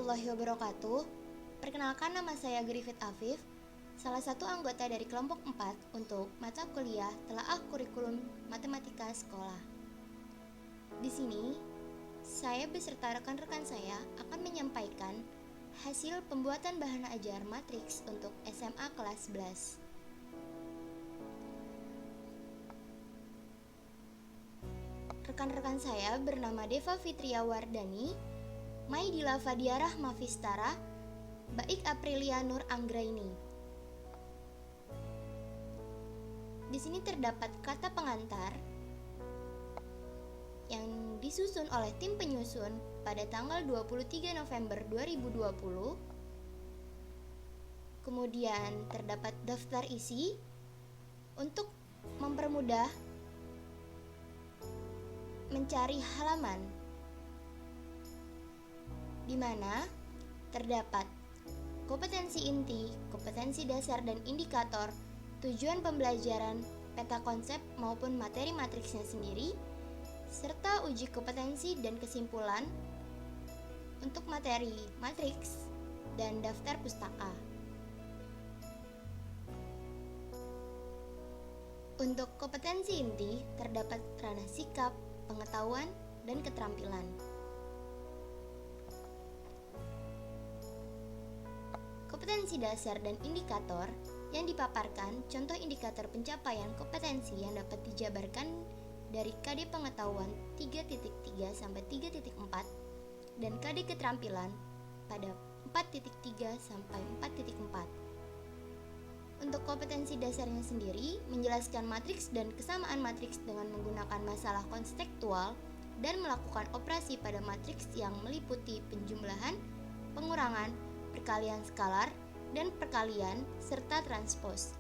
warahmatullahi wabarakatuh. Perkenalkan, nama saya Griffith Afif, salah satu anggota dari kelompok 4 untuk mata kuliah Telaah Kurikulum Matematika Sekolah. Di sini, saya beserta rekan-rekan saya akan menyampaikan hasil pembuatan bahan ajar matriks untuk SMA kelas 11. Rekan-rekan saya bernama Deva Fitria Wardani, Maidila Fadia Rahmavistara, Baik Aprilia Nur Anggraini. Di sini terdapat kata pengantar yang disusun oleh tim penyusun pada tanggal 23 November 2020. Kemudian terdapat daftar isi untuk mempermudah mencari halaman, di mana terdapat kompetensi inti, kompetensi dasar dan indikator, tujuan pembelajaran, peta konsep maupun materi matriksnya sendiri, serta uji kompetensi dan kesimpulan untuk materi matriks dan daftar pustaka. Untuk kompetensi inti terdapat ranah sikap, pengetahuan, dan keterampilan. Kompetensi dasar dan indikator yang dipaparkan contoh indikator pencapaian kompetensi yang dapat dijabarkan dari KD pengetahuan 3.3 sampai 3.4 dan KD keterampilan pada 4.3 sampai 4.4. Untuk kompetensi dasarnya sendiri menjelaskan matriks dan kesamaan matriks dengan menggunakan masalah konstekstual dan melakukan operasi pada matriks yang meliputi penjumlahan, pengurangan, perkalian skalar, dan perkalian, serta transpos,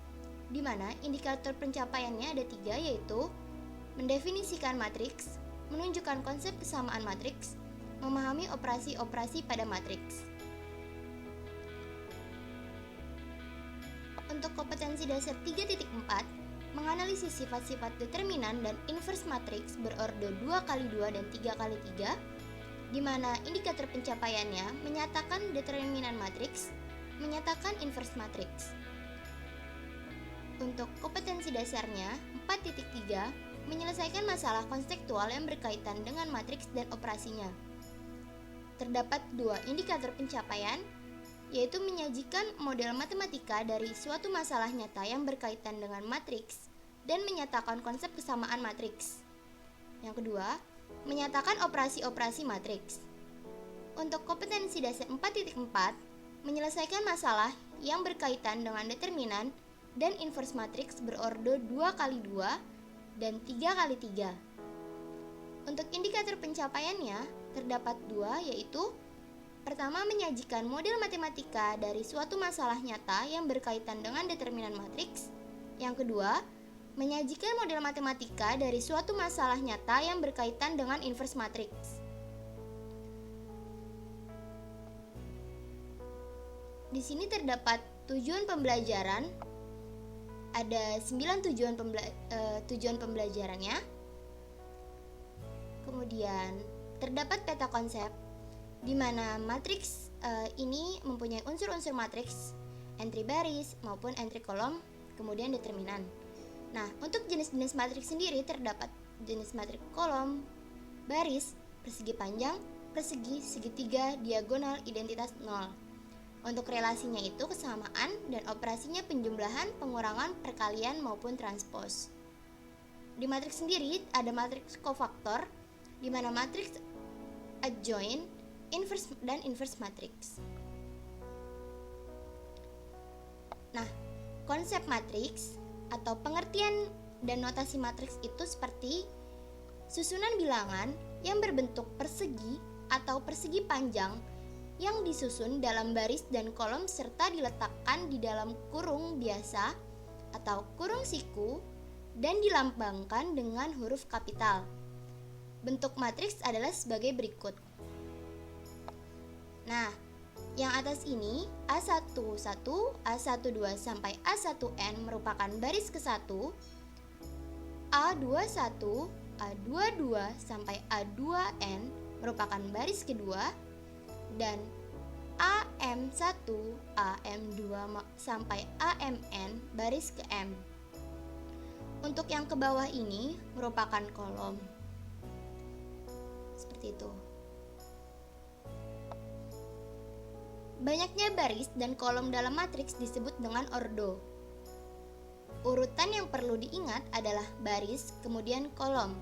di mana indikator pencapaiannya ada 3, yaitu mendefinisikan matriks, menunjukkan konsep kesamaan matriks, memahami operasi-operasi pada matriks. Untuk kompetensi dasar 3.4, menganalisis sifat-sifat determinan dan inverse matriks berorde 2x2 dan 3x3, di mana indikator pencapaiannya menyatakan determinan matriks, menyatakan inverse matriks. Untuk kompetensi dasarnya 4.3, menyelesaikan masalah konstekstual yang berkaitan dengan matriks dan operasinya. Terdapat 2 indikator pencapaian, yaitu menyajikan model matematika dari suatu masalah nyata yang berkaitan dengan matriks dan menyatakan konsep kesamaan matriks. Yang kedua, menyatakan operasi-operasi matriks. Untuk kompetensi dasar 4.4, menyelesaikan masalah yang berkaitan dengan determinan dan inverse matriks berorde 2x2 dan 3x3. Untuk indikator pencapaiannya terdapat 2, yaitu pertama, menyajikan model matematika dari suatu masalah nyata yang berkaitan dengan determinan matriks. Yang kedua, menyajikan model matematika dari suatu masalah nyata yang berkaitan dengan inverse matriks. Di sini terdapat tujuan pembelajaran. Ada 9 tujuan pembelajarannya. Kemudian terdapat peta konsep, di mana matriks ini mempunyai unsur-unsur matriks, entry baris maupun entry kolom, kemudian determinan. Nah, untuk jenis-jenis matriks sendiri terdapat jenis matriks kolom, baris, persegi panjang, persegi, segitiga, diagonal, identitas 0. Untuk relasinya itu kesamaan dan operasinya penjumlahan, pengurangan, perkalian maupun transpos. Di matriks sendiri ada matriks kofaktor, di mana matriks adjoint, inverse dan inverse matriks. Nah, konsep matriks atau pengertian dan notasi matriks itu seperti susunan bilangan yang berbentuk persegi atau persegi panjang yang disusun dalam baris dan kolom serta diletakkan di dalam kurung biasa atau kurung siku dan dilambangkan dengan huruf kapital. Bentuk matriks adalah sebagai berikut. Nah, yang atas ini A11, A12 sampai A1N merupakan baris ke-1, A21, A22 sampai A2N merupakan baris kedua, dan AM1, AM2 sampai AMN baris ke M. Untuk yang ke bawah ini merupakan kolom. Seperti itu. Banyaknya baris dan kolom dalam matriks disebut dengan ordo. Urutan yang perlu diingat adalah baris, kemudian kolom.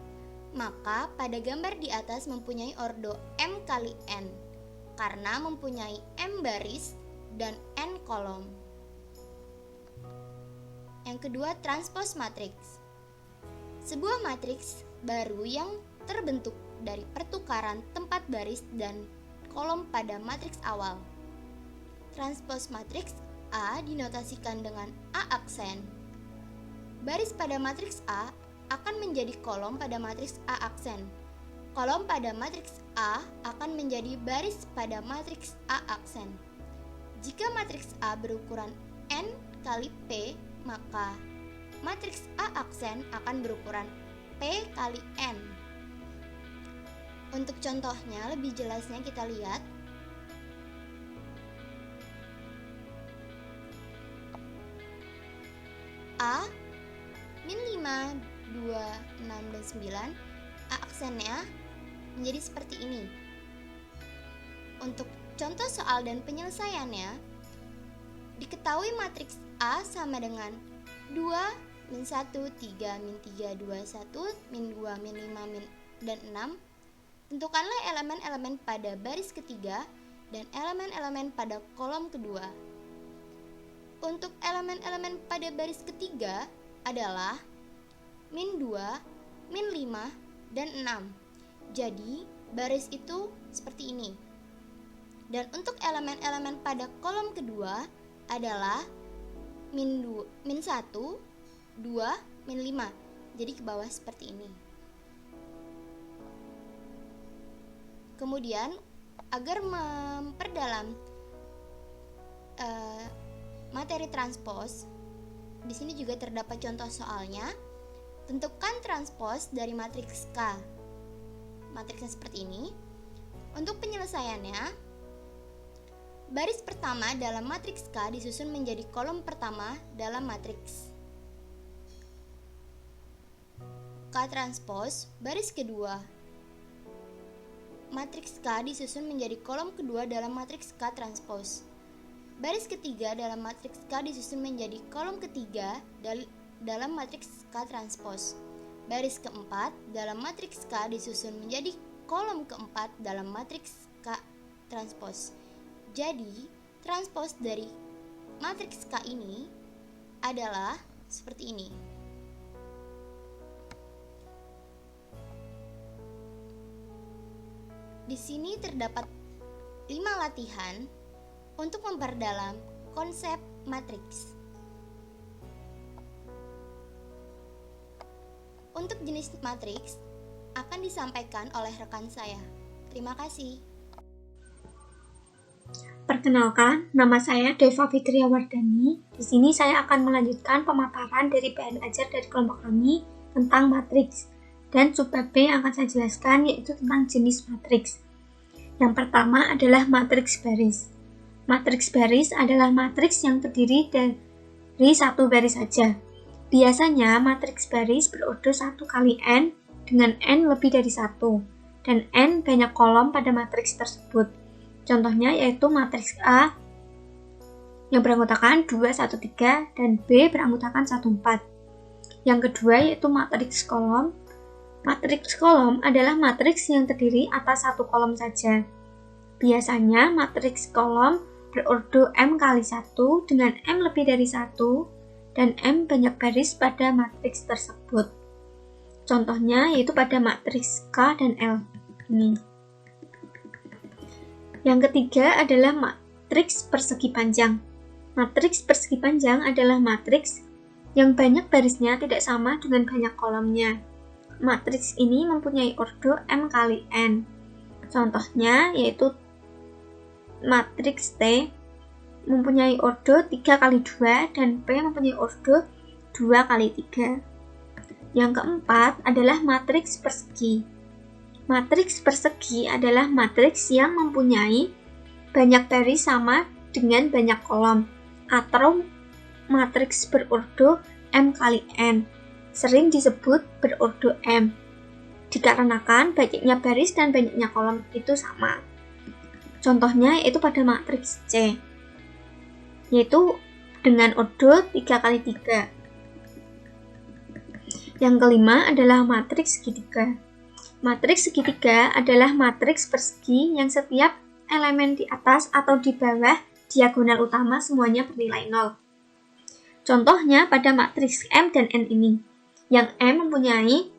Maka pada gambar di atas mempunyai ordo M kali N, karena mempunyai M baris dan N kolom. Yang kedua, transpose matriks. Sebuah matriks baru yang terbentuk dari pertukaran tempat baris dan kolom pada matriks awal. Transpose matriks A dinotasikan dengan A aksen. Baris pada matriks A akan menjadi kolom pada matriks A aksen. Kolom pada matriks A akan menjadi baris pada matriks A aksen. Jika matriks A berukuran N kali P, maka matriks A aksen akan berukuran P kali N. Untuk contohnya lebih jelasnya kita lihat. A, min 5, 2, 6, dan 9, A aksennya menjadi seperti ini. Untuk contoh soal dan penyelesaiannya, diketahui matriks A sama dengan 2, min 1, 3, min 3, 2, 1, min 2, min 5, dan 6. Tentukanlah elemen-elemen pada baris ketiga dan elemen-elemen pada kolom kedua. Untuk elemen-elemen pada baris ketiga adalah min 2, min 5, dan 6. Jadi, baris itu seperti ini. Dan untuk elemen-elemen pada kolom kedua adalah min 1, 2, min 5. Jadi ke bawah seperti ini. Kemudian, agar memperdalam materi transpose, di sini juga terdapat contoh soalnya. Tentukan transpose dari matriks K. Matriksnya seperti ini. Untuk penyelesaiannya, baris pertama dalam matriks K disusun menjadi kolom pertama dalam matriks K transpose baris kedua. Matriks K disusun menjadi kolom kedua dalam matriks K transpose. Baris ketiga dalam matriks K disusun menjadi kolom ketiga dalam matriks K transpose. Baris keempat dalam matriks K disusun menjadi kolom keempat dalam matriks K transpose. Jadi, transpose dari matriks K ini adalah seperti ini. Di sini terdapat 5 latihan untuk memperdalam konsep matriks. Untuk jenis matriks akan disampaikan oleh rekan saya. Terima kasih. Perkenalkan, nama saya Deva Fitriawardani. Di sini saya akan melanjutkan pemaparan dari PN Ajar dari kelompok kami tentang matriks. Dan subbab B yang akan saya jelaskan yaitu tentang jenis matriks. Yang pertama adalah matriks baris. Matriks baris adalah matriks yang terdiri dari satu baris saja. Biasanya matriks baris berordo 1 kali N dengan N lebih dari 1 dan N banyak kolom pada matriks tersebut. Contohnya yaitu matriks A yang beranggotakan 2, 1, 3 dan B beranggotakan 1, 4. Yang kedua yaitu matriks kolom. Matriks kolom adalah matriks yang terdiri atas satu kolom saja. Biasanya matriks kolom berordo M kali 1 dengan M lebih dari 1 dan M banyak baris pada matriks tersebut. Contohnya yaitu pada matriks K dan L ini. Yang ketiga adalah matriks persegi panjang. Matriks persegi panjang adalah matriks yang banyak barisnya tidak sama dengan banyak kolomnya. Matriks ini mempunyai ordo M kali N. Contohnya yaitu matriks T mempunyai ordo 3 kali 2 dan P mempunyai ordo 2 kali 3. Yang keempat adalah matriks persegi. Matriks persegi adalah matriks yang mempunyai banyak baris sama dengan banyak kolom, atau matriks berordo M kali N, sering disebut berordo M, dikarenakan banyaknya baris dan banyaknya kolom itu sama. Contohnya yaitu pada matriks C, yaitu dengan ordo 3 kali 3. Yang kelima adalah matriks segitiga. Matriks segitiga adalah matriks persegi yang setiap elemen di atas atau di bawah diagonal utama semuanya bernilai 0. Contohnya pada matriks M dan N ini, yang M mempunyai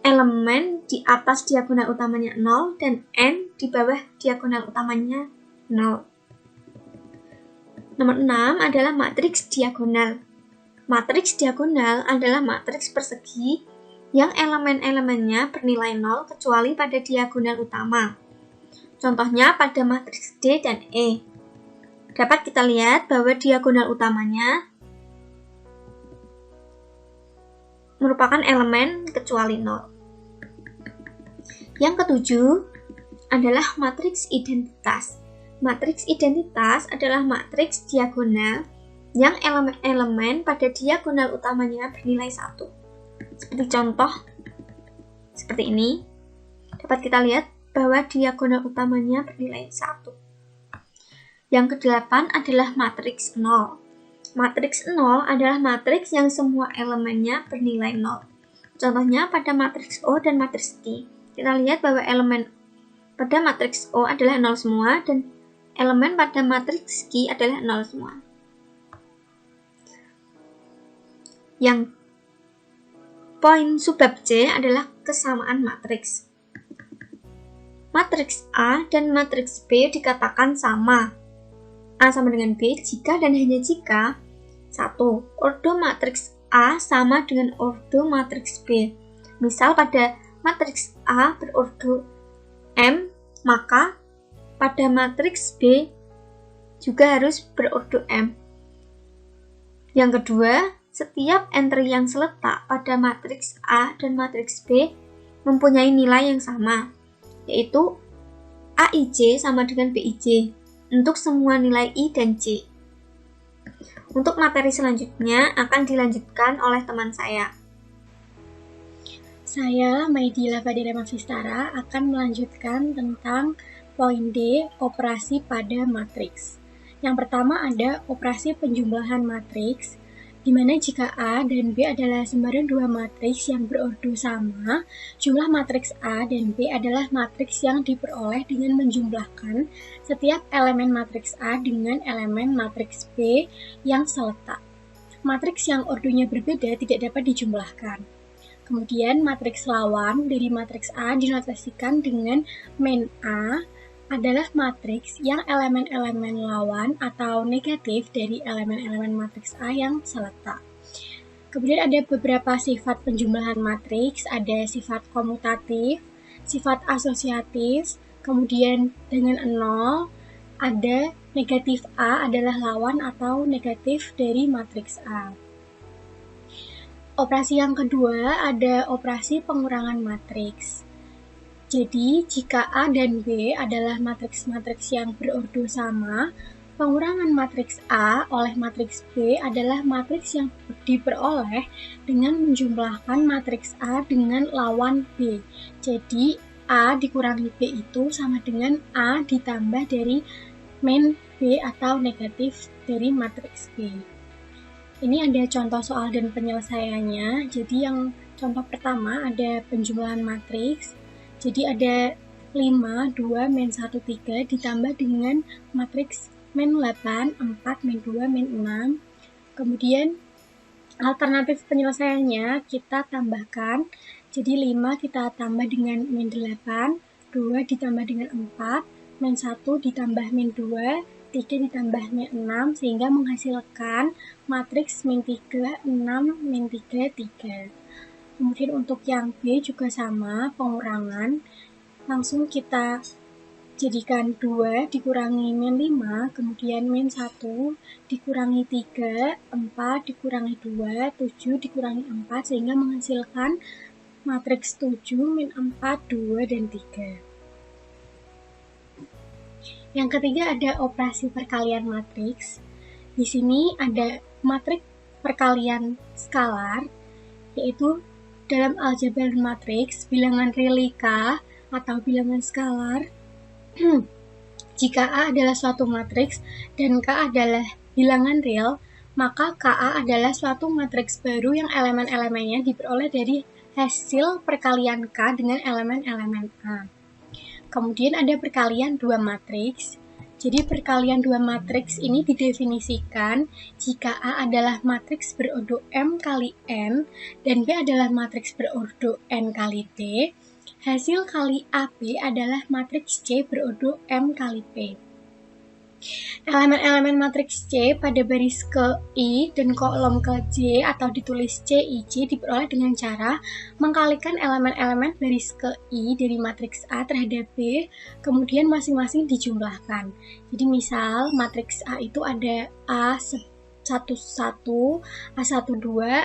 elemen di atas diagonal utamanya 0 dan N di bawah diagonal utamanya 0. Nomor 6 adalah matriks diagonal. Matriks diagonal adalah matriks persegi yang elemen-elemennya bernilai 0 kecuali pada diagonal utama. Contohnya pada matriks D dan E. Dapat kita lihat bahwa diagonal utamanya merupakan elemen kecuali 0. Yang ketujuh adalah matriks identitas. Matriks identitas adalah matriks diagonal yang elemen-elemen pada diagonal utamanya bernilai 1. Seperti contoh seperti ini, dapat kita lihat bahwa diagonal utamanya bernilai 1. Yang kedelapan adalah matriks 0. Matriks 0 adalah matriks yang semua elemennya bernilai 0. Contohnya pada matriks O dan matriks Q. Kita lihat bahwa elemen pada matriks O adalah 0 semua dan elemen pada matriks Q adalah 0 semua. Yang poin subbab C adalah kesamaan matriks. Matriks A dan matriks B dikatakan sama. A sama dengan B jika dan hanya jika 1. Ordo matriks A sama dengan ordo matriks B. Misal pada matriks A berordo M, maka pada matriks B juga harus berordo M. Yang kedua, setiap entry yang seletak pada matriks A dan matriks B mempunyai nilai yang sama, yaitu AIJ sama dengan BIJ untuk semua nilai I dan J. Untuk materi selanjutnya akan dilanjutkan oleh teman saya. Saya, Maidila Fadira Mafistara, akan melanjutkan tentang poin D, operasi pada matriks. Yang pertama ada operasi penjumlahan matriks, di mana jika A dan B adalah sembarang dua matriks yang berordo sama, jumlah matriks A dan B adalah matriks yang diperoleh dengan menjumlahkan setiap elemen matriks A dengan elemen matriks B yang seletak. Matriks yang ordonya berbeda tidak dapat dijumlahkan. Kemudian matriks lawan dari matriks A dinotasikan dengan min A adalah matriks yang elemen-elemen lawan atau negatif dari elemen-elemen matriks A yang seletak. Kemudian ada beberapa sifat penjumlahan matriks, ada sifat komutatif, sifat asosiatif, kemudian dengan 0, ada negatif A adalah lawan atau negatif dari matriks A. Operasi yang kedua ada operasi pengurangan matriks. Jadi, jika A dan B adalah matriks-matriks yang berordo sama, pengurangan matriks A oleh matriks B adalah matriks yang diperoleh dengan menjumlahkan matriks A dengan lawan B. Jadi, A dikurangi B itu sama dengan A ditambah dari min B atau negatif dari matriks B. Ini ada contoh soal dan penyelesaiannya. Jadi, yang contoh pertama ada penjumlahan matriks. Jadi ada 5, 2, min 1, 3 ditambah dengan matriks min 8, 4, min 2, min 6. Kemudian alternatif penyelesaiannya kita tambahkan. Jadi 5 kita tambah dengan min 8, 2 ditambah dengan 4, min 1 ditambah min 2, 3 ditambah min 6 sehingga menghasilkan matriks min 3, 6, min 3, 3. Kemudian untuk yang B juga sama, pengurangan. Langsung kita jadikan 2 dikurangi min 5, kemudian min 1 dikurangi 3, 4 dikurangi 2, 7 dikurangi 4, sehingga menghasilkan matriks 7, min 4, 2, dan 3. Yang ketiga ada operasi perkalian matriks. Di sini ada matriks perkalian skalar, yaitu dalam aljabar matriks bilangan real K atau bilangan skalar. Jika A adalah suatu matriks dan K adalah bilangan real, maka KA adalah suatu matriks baru yang elemen-elemennya diperoleh dari hasil perkalian K dengan elemen-elemen A. Kemudian ada perkalian dua matriks. Jadi perkalian dua matriks ini didefinisikan jika A adalah matriks berordo M kali N dan B adalah matriks berordo N kali T. Hasil kali AB adalah matriks C berordo M kali P. Elemen-elemen matriks C pada baris ke I dan kolom ke J atau ditulis C, I, J diperoleh dengan cara mengkalikan elemen-elemen baris ke I dari matriks A terhadap B, kemudian masing-masing dijumlahkan. Jadi misal matriks A itu ada A11, A12,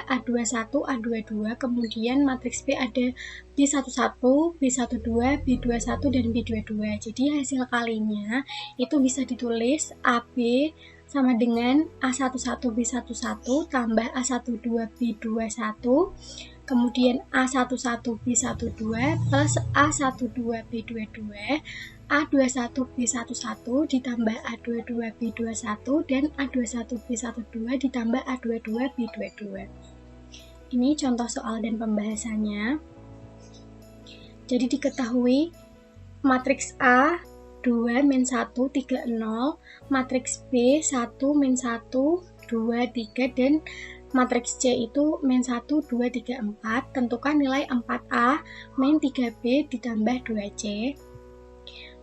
A21, A22, kemudian matriks B ada B11, B12, B21, dan B22. Jadi hasil kalinya itu bisa ditulis AB sama dengan A11, B11 tambah A12, B21, kemudian A11, B12 plus A12, B22, A21, B11 ditambah A22, B21, dan A21, B12 ditambah A22, B22. Ini contoh soal dan pembahasannya. Jadi diketahui matriks A 2 min 1 3 0, matriks B 1 min 1 2 3, dan matriks C itu min 1 2 3 4. Tentukan nilai 4A min 3B ditambah 2C.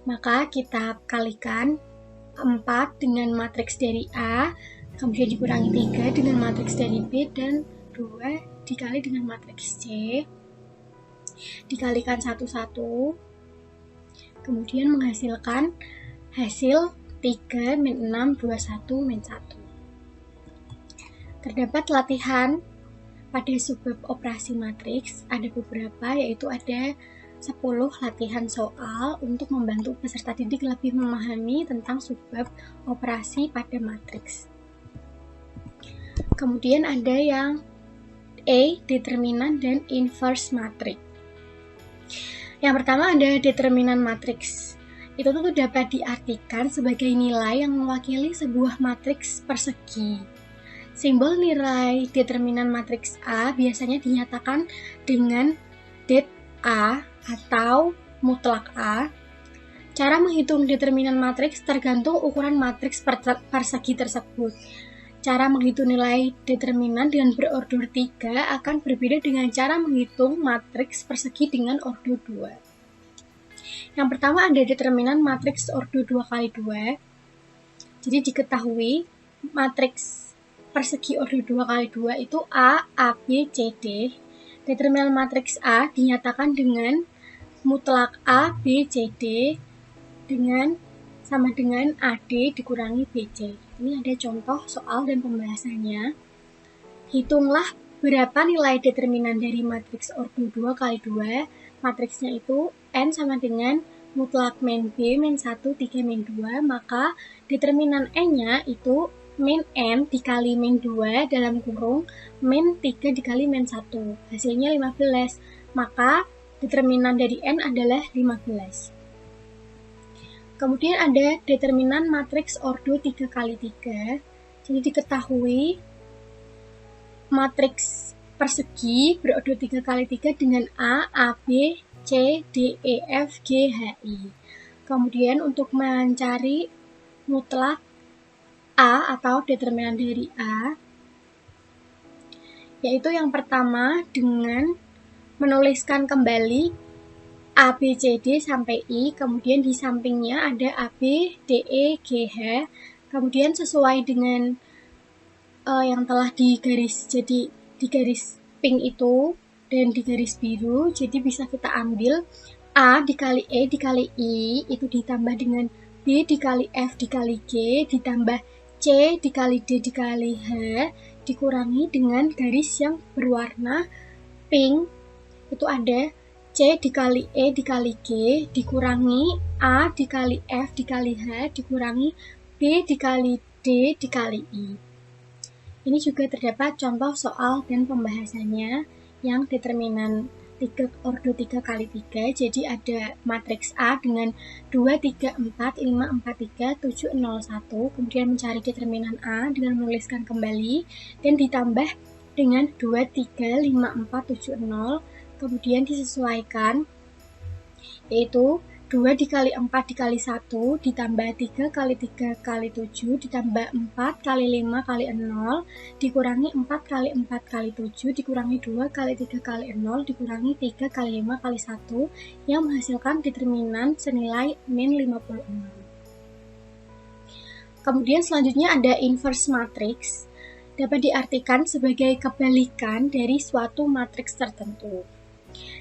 Maka kita kalikan 4 dengan matriks dari A, kemudian dikurangi 3 dengan matriks dari B, dan 2 dikali dengan matriks C. Dikalikan satu-satu, kemudian menghasilkan hasil 3 min 6, 21 min 1. Terdapat latihan pada subbab operasi matriks, ada beberapa, yaitu ada 10 latihan soal untuk membantu peserta didik lebih memahami tentang subbab operasi pada matriks. Kemudian ada yang A, determinan dan inverse matriks. Yang pertama ada determinan matriks. Itu tuh dapat diartikan sebagai nilai yang mewakili sebuah matriks persegi. Simbol nilai determinan matriks A biasanya dinyatakan dengan det A atau mutlak A. Cara menghitung determinan matriks tergantung ukuran matriks persegi tersebut. Cara menghitung nilai determinan dengan berordo 3 akan berbeda dengan cara menghitung matriks persegi dengan ordo 2. Yang pertama ada determinan matriks ordo 2 kali 2. Jadi diketahui matriks persegi ordo 2 kali 2 itu A, A, B, C, D. Determinan matriks A dinyatakan dengan mutlak A, B, C, D sama dengan AD dikurangi BC. Ini ada contoh soal dan pembahasannya. Hitunglah berapa nilai determinan dari matriks ordo 2 kali 2. Matriksnya itu N sama dengan mutlak min B min 1 3 min 2. Maka determinan N-nya itu min N dikali min 2 dalam kurung min 3 dikali min 1. Hasilnya 15. Maka determinan dari N adalah 15. Kemudian ada determinan matriks ordo 3 kali 3. Jadi diketahui matriks persegi berordo 3 kali 3 dengan A, AB, C, D, E, F, G, H, I. Kemudian untuk mencari mutlak A atau determinan dari A, yaitu yang pertama dengan menuliskan kembali A, B, C, D sampai I, kemudian di sampingnya ada A, B, D, E, G, H, kemudian sesuai dengan yang telah digaris, jadi di garis pink itu dan di garis biru, jadi bisa kita ambil A dikali E dikali I, itu ditambah dengan B dikali F dikali G, ditambah C dikali D dikali H, dikurangi dengan garis yang berwarna pink, itu ada C dikali E dikali G dikurangi A dikali F dikali H dikurangi B dikali D dikali I. Ini juga terdapat contoh soal dan pembahasannya yang determinan ordo 3 kali 3. Jadi ada matriks A dengan 2, 3, 4, 5, 4, 3, 7, 0, 1. Kemudian mencari determinan A dengan menuliskan kembali dan ditambah dengan 2, 3, 5, 4, 7, 0. Kemudian disesuaikan, yaitu 2 dikali 4 dikali 1 ditambah 3 kali 3 kali 7 ditambah 4 kali 5 kali 0 dikurangi 4 kali 4 kali 7 dikurangi 2 kali 3 kali 0 dikurangi 3 kali 5 kali 1 yang menghasilkan determinan senilai min 56. Kemudian selanjutnya ada inverse matrix, dapat diartikan sebagai kebalikan dari suatu matriks tertentu.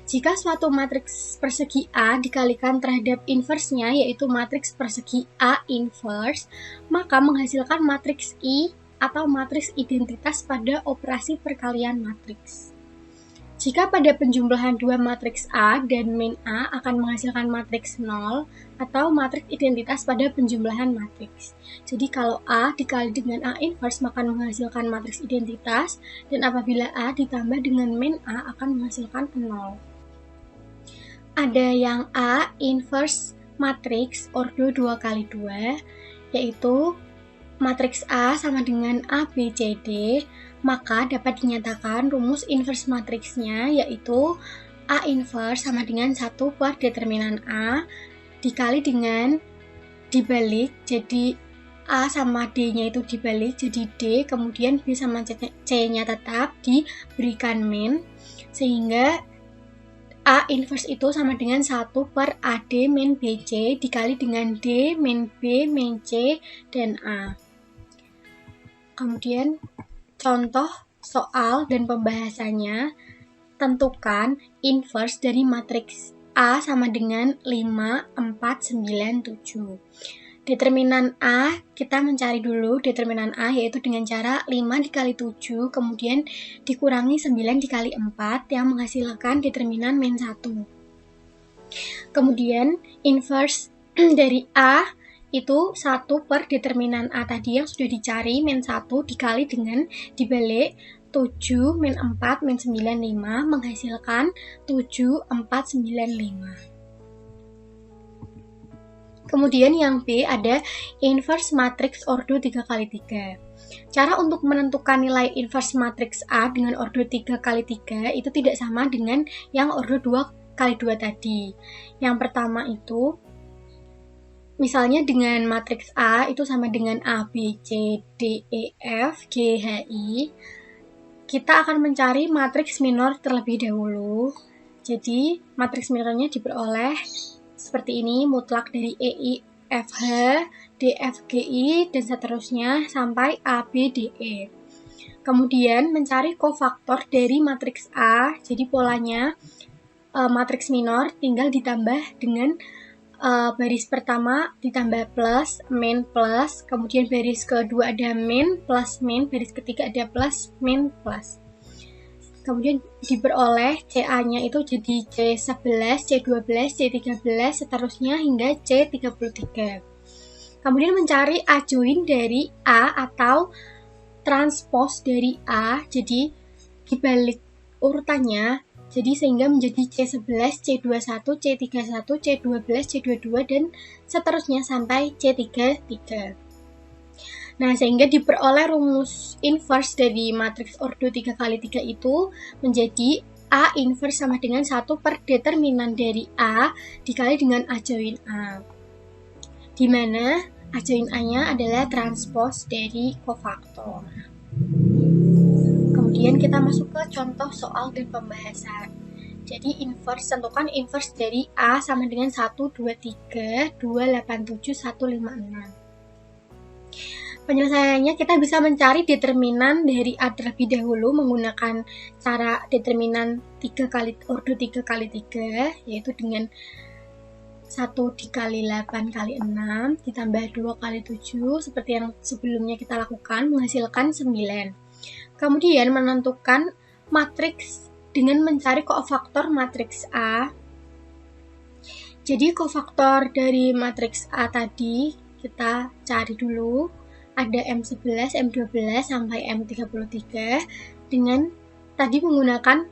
Jika suatu matriks persegi A dikalikan terhadap inversnya, yaitu matriks persegi A inverse, maka menghasilkan matriks I atau matriks identitas pada operasi perkalian matriks. Jika pada penjumlahan dua matriks A dan min A akan menghasilkan matriks 0 atau matriks identitas pada penjumlahan matriks. Jadi kalau A dikali dengan A inverse maka menghasilkan matriks identitas, dan apabila A ditambah dengan min A akan menghasilkan 0. Ada yang A inverse matriks ordo 2 kali 2, yaitu matriks A sama dengan A, B, C, D, maka dapat dinyatakan rumus inverse matriksnya yaitu A inverse sama dengan 1 per determinan A dikali dengan dibalik, jadi A sama D-nya itu dibalik jadi D, kemudian B sama C-nya tetap diberikan min, sehingga A inverse itu sama dengan 1 per AD min BC dikali dengan D min B min C dan A. Kemudian contoh soal dan pembahasannya, tentukan inverse dari matriks A sama dengan 5, 4, 9, 7. Determinan A, kita mencari dulu determinan A yaitu dengan cara 5 dikali 7, kemudian dikurangi 9 dikali 4 yang menghasilkan determinan min 1. Kemudian inverse dari A itu 1 per determinan A tadi yang sudah dicari, min 1 dikali dengan dibalik 7 min 4 min 9, 5 menghasilkan 7, 4, 9, 5. Kemudian yang B ada inverse matriks ordo 3 kali 3. Cara untuk menentukan nilai inverse matriks A dengan ordo 3 kali 3 itu tidak sama dengan yang ordo 2 kali 2 tadi. Yang pertama itu, misalnya dengan matriks A itu sama dengan A, B, C, D, E, F, G, H, I. Kita akan mencari matriks minor terlebih dahulu. Jadi matriks minornya diperoleh seperti ini, mutlak dari E, I, F, H, D, F, G, I, dan seterusnya sampai A, B, D, E. Kemudian mencari kofaktor dari matriks A, jadi polanya matriks minor tinggal ditambah dengan baris pertama ditambah plus, min, plus, kemudian baris kedua ada min, plus, min, baris ketiga ada plus, min, plus. Kemudian diperoleh CA-nya itu jadi C11, C12, C13, seterusnya hingga C33. Kemudian mencari adjoint dari A atau transpose dari A, jadi dibalik urutannya, jadi sehingga menjadi C11, C21, C31, C12, C22, dan seterusnya sampai C33. Nah, sehingga diperoleh rumus inverse dari matriks ordo 3 kali 3 itu menjadi A inverse sama dengan 1 per determinan dari A dikali dengan adjoint A, di mana adjoint A-nya adalah transpose dari kofaktor. Kemudian kita masuk ke contoh soal dan pembahasan. Jadi inverse, tentukan inverse dari A sama dengan 1, 2, 3, 2, 8, 7, 1, 5, 6. Penyelesaiannya kita bisa mencari determinan dari A terlebih dahulu menggunakan cara determinan ordo 3 kali 3, yaitu dengan 1 dikali 8 kali 6 ditambah 2 kali 7 seperti yang sebelumnya kita lakukan menghasilkan 9. Kemudian menentukan matriks dengan mencari kofaktor matriks A Jadi kofaktor dari matriks A tadi kita cari dulu. Ada M11, M12, sampai M33 dengan tadi menggunakan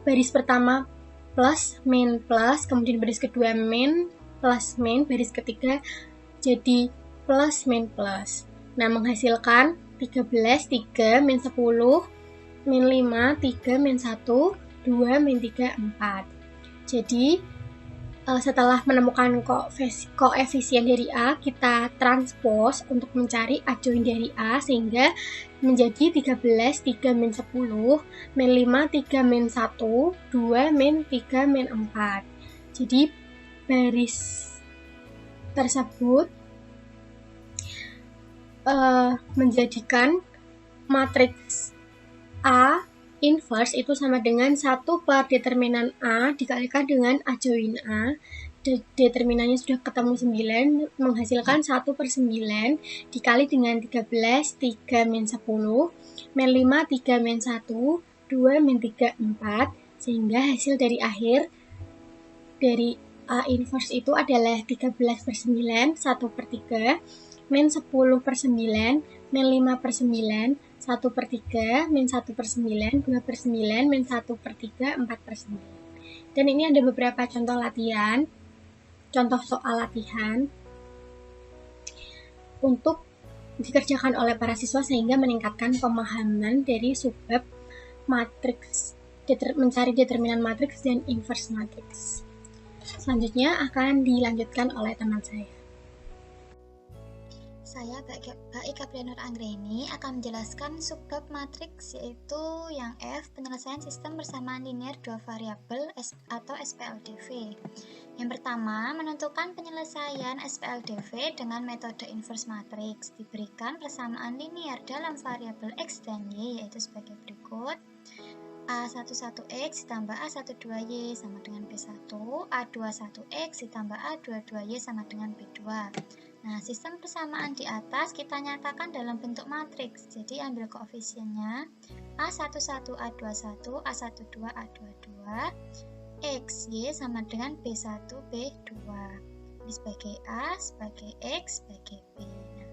baris pertama plus, min plus, kemudian baris kedua min, plus min, baris ketiga jadi plus min plus. Nah, menghasilkan 13, 3, min 10, min 5, 3, min 1, 2, min 3, 4. Jadi, setelah menemukan koefisien dari A, kita transpose untuk mencari adjoint dari A, sehingga menjadi 13, 3, min 10, min 5, 3, min 1, 2, min 3, min 4. Jadi, baris tersebut menjadikan matriks A inverse itu sama dengan 1 per determinan A dikalikan dengan adjoint A. Determinannya sudah ketemu 9, menghasilkan 1 per 9 dikali dengan 13, 3 min 10, min 5, 3 min 1, 2 min 3, 4, sehingga hasil dari akhir dari A inverse itu adalah 13 per 9, 1 per 3, min 10 per 9, min 5 per 9, 1 per 3, min 1 per 9, 2 per 9, min 1 per 3, 4 per 9. Dan ini ada beberapa contoh latihan, contoh soal latihan untuk dikerjakan oleh para siswa sehingga meningkatkan pemahaman dari subbab matriks, mencari determinan matriks dan inverse matriks. Selanjutnya akan dilanjutkan oleh teman saya. Saya Baik Aprianur Anggreni akan menjelaskan subbab matriks, yaitu yang F, penyelesaian sistem persamaan linear dua variabel atau SPLDV. Yang pertama, menentukan penyelesaian SPLDV dengan metode inverse matriks. Diberikan persamaan linear dalam variabel X dan Y, yaitu sebagai berikut. A11X ditambah A12Y sama dengan B1, A21X ditambah A22Y sama dengan B2. Nah, sistem persamaan di atas kita nyatakan dalam bentuk matriks. Jadi ambil koefisiennya A11, A21, A12, A22, X, Y sama dengan B1, B2. Ini sebagai A, sebagai X, sebagai B. Nah,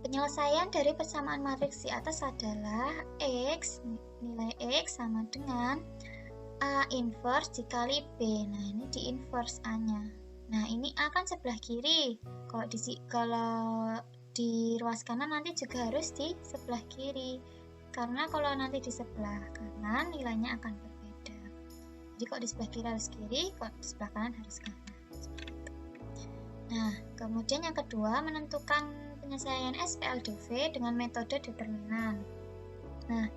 penyelesaian dari persamaan matriks di atas adalah X, nilai X sama dengan A inverse dikali B. Nah, ini di inverse A-nya. Nah, ini A kan sebelah kiri. Kalau di ruas kanan nanti juga harus di sebelah kiri. Karena kalau nanti di sebelah kanan nilainya akan berbeda. Jadi kalau di sebelah kiri harus kiri, kalau di sebelah kanan harus kanan. Nah, kemudian yang kedua, menentukan penyelesaian SPLDV dengan metode determinan. Nah,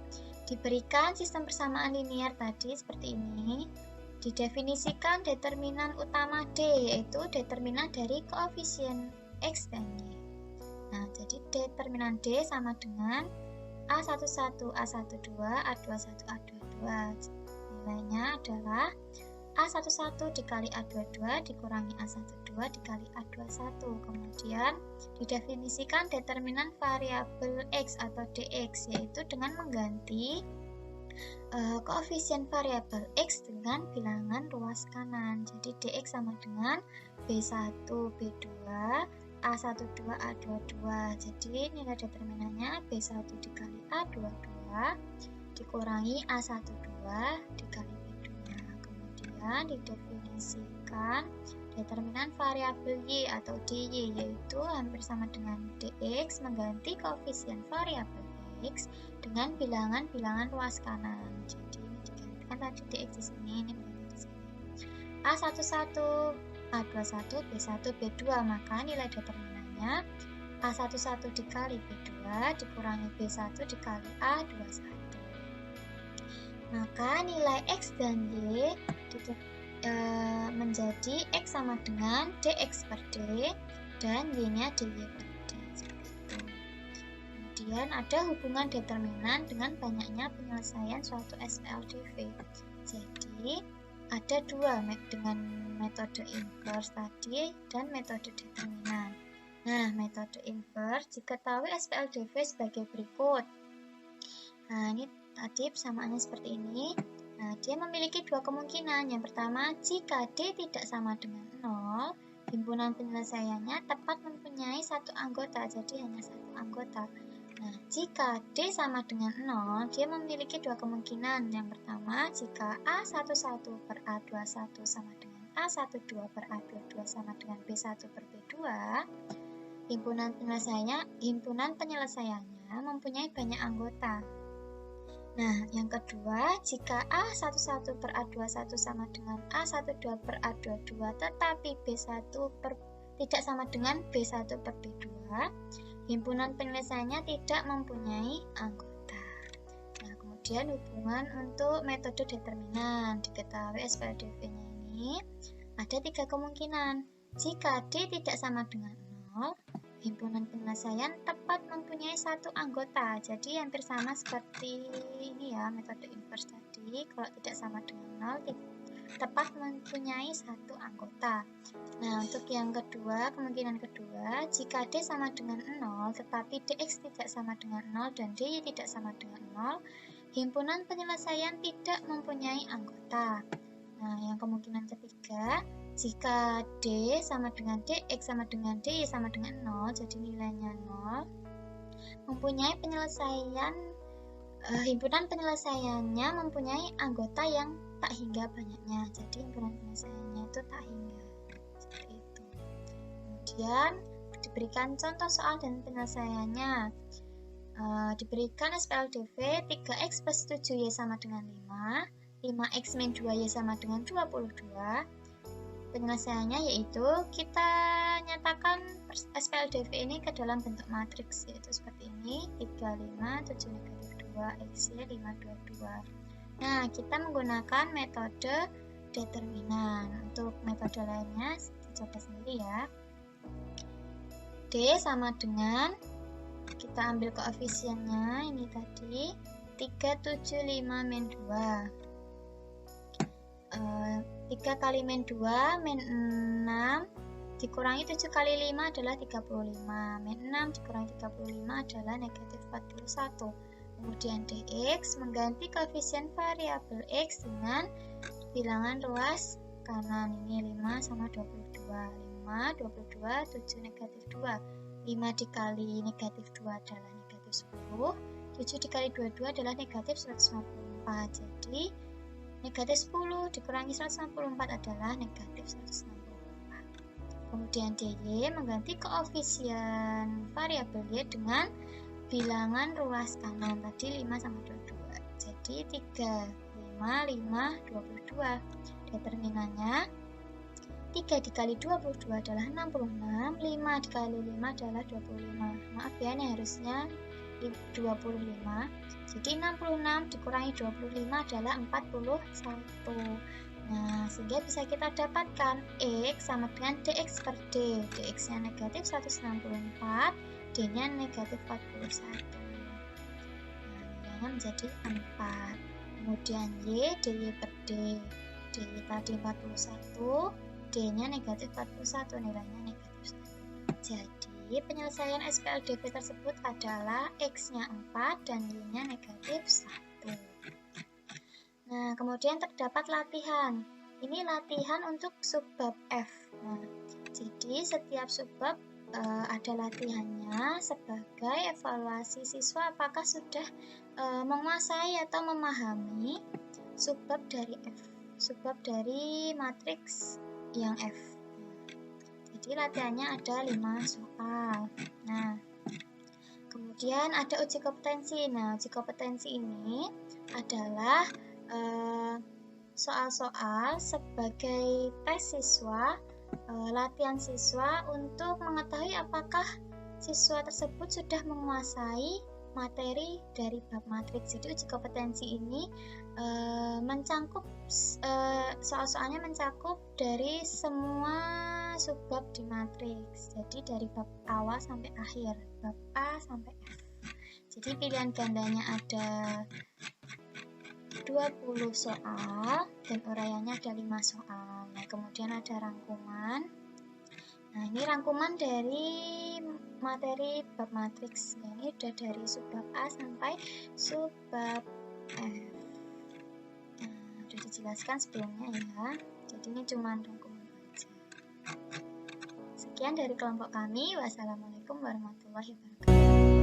diberikan sistem persamaan linear tadi seperti ini. Didefinisikan determinan utama D, yaitu determinan dari koefisien X dan Y. Nah, jadi determinan D sama dengan A11, A12, A21, A22. Nilainya adalah A11 dikali A22 dikurangi A12 dikali A21. Kemudian didefinisikan determinan variabel X atau DX, yaitu dengan mengganti koefisien variabel X dengan bilangan ruas kanan. Jadi DX sama dengan B1, B2, A12, A22. Jadi nilai determinannya B1 dikali A22 dikurangi A12 dikali B2. Kemudian didefinisikan determinan variabel Y atau DY, yaitu hampir sama dengan DX mengganti koefisien variabel X dengan bilangan-bilangan ruas kanan. Jadi ini digantikan tadi DX di sini, ini diganti di sini. A11, A21, B1, B2, maka nilai determinannya A11 dikali B2 dikurangi B1 dikali A21. Maka nilai X dan Y menjadi X sama dengan DX per D dan Y-nya DY per D. Kemudian ada hubungan determinan dengan banyaknya penyelesaian suatu SPLDV. Jadi ada dua dengan metode inverse tadi dan metode determinan. Nah, metode inverse diketahui SPLDV sebagai berikut. Nah, ini tadi persamaannya seperti ini. Nah, dia memiliki dua kemungkinan. Yang pertama, jika D tidak sama dengan 0, 0, himpunan penyelesaiannya tepat mempunyai satu anggota, jadi hanya satu anggota. Nah, jika D sama dengan 0, dia memiliki dua kemungkinan. Yang pertama, jika A11 per A21 sama dengan A12 per A22 sama dengan B1 per B2, himpunan penyelesaiannya mempunyai banyak anggota. Nah, yang kedua, jika A11 per A21 sama dengan A12 per A22, tetapi B1 tidak sama dengan B1 per B2, himpunan penyelesaiannya tidak mempunyai anggota. Nah, kemudian hubungan untuk metode determinan. Diketahui SPLDV-nya ini ada tiga kemungkinan. Jika D tidak sama dengan 0, himpunan penyelesaian tepat mempunyai satu anggota. Jadi hampir sama seperti ini ya, metode inverse tadi. Kalau tidak sama dengan 0, tepat mempunyai satu anggota. Nah, untuk yang kedua, kemungkinan kedua, jika D sama dengan 0, tetapi DX tidak sama dengan 0 dan DY tidak sama dengan 0, himpunan penyelesaian tidak mempunyai anggota. Nah, yang kemungkinan ketiga, jika D sama dengan DX sama dengan DY sama dengan 0, jadi nilainya 0, mempunyai penyelesaian, himpunan penyelesaiannya mempunyai anggota yang tak hingga banyaknya. Jadi himpunan penyelesaiannya itu tak hingga. Seperti itu. Kemudian diberikan contoh soal dan penyelesaiannya. Diberikan SPLDV 3x plus 7y sama dengan 5, 5x min 2y sama dengan 22. Penyelesaiannya yaitu kita nyatakan SPLDV ini ke dalam bentuk matriks, yaitu seperti ini, 3, 5, 7, negatif 2, XY 5, 2, 2. Nah, kita menggunakan metode determinan. Untuk metode lainnya, dicoba sendiri ya. D sama dengan, kita ambil koefisiennya, ini tadi, 3, 7, 5, min 2. 3 kali min 2, min 6, dikurangi 7 kali 5 adalah 35. Min 6 dikurangi 35 adalah negatif 41. Kemudian dx mengganti koefisien variabel x dengan bilangan ruas kanan, ini 5 sama 22. 5, 22, 7, negatif 2. 5 dikali negatif 2 adalah negatif 10. 7 dikali 22 adalah negatif 154. Jadi negatif 10 dikurangi 154 adalah negatif 164. Kemudian dy mengganti koefisien variabel y dengan bilangan ruas kanan, tadi 5 sama 22. Jadi 3, 5, 5, 22. Determinannya 3 dikali 22 adalah 66, 5 dikali 5 adalah 25. Maaf ya, ini harusnya 25. Jadi 66 dikurangi 25 adalah 41. Nah, sehingga bisa kita dapatkan X sama dengan DX per D. DX-nya negatif 164, D-nya negatif 41. Nah, nilainya menjadi 4. Kemudian Y, DY per D. DY tadi 41, D-nya negatif 41, nilainya negatif 1. Jadi, penyelesaian SPLDV tersebut adalah X-nya 4 dan Y-nya negatif 1. Nah, kemudian terdapat latihan. Ini latihan untuk subbab F. Nah, jadi setiap subbab ada latihannya sebagai evaluasi siswa apakah sudah menguasai atau memahami subbab dari F, subbab dari matriks yang F. Jadi latihannya ada 5 soal. Nah, kemudian ada uji kompetensi. Nah, uji kompetensi ini adalah soal-soal sebagai tes siswa, latihan siswa untuk mengetahui apakah siswa tersebut sudah menguasai materi dari bab matriks. Jadi uji kompetensi ini mencakup soal-soalnya mencakup dari semua subbab di matriks. Jadi dari bab awal sampai akhir, bab A sampai F. Jadi pilihan gandanya ada 20 soal dan uraiannya ada 5 soal. Nah, kemudian ada rangkuman. Nah, ini rangkuman dari materi bab matriks. Ini udah dari subbab A sampai subbab F. Nah, udah dijelaskan sebelumnya ya. Jadi ini cuma rangkuman aja. Sekian dari kelompok kami. Wassalamualaikum warahmatullahi wabarakatuh.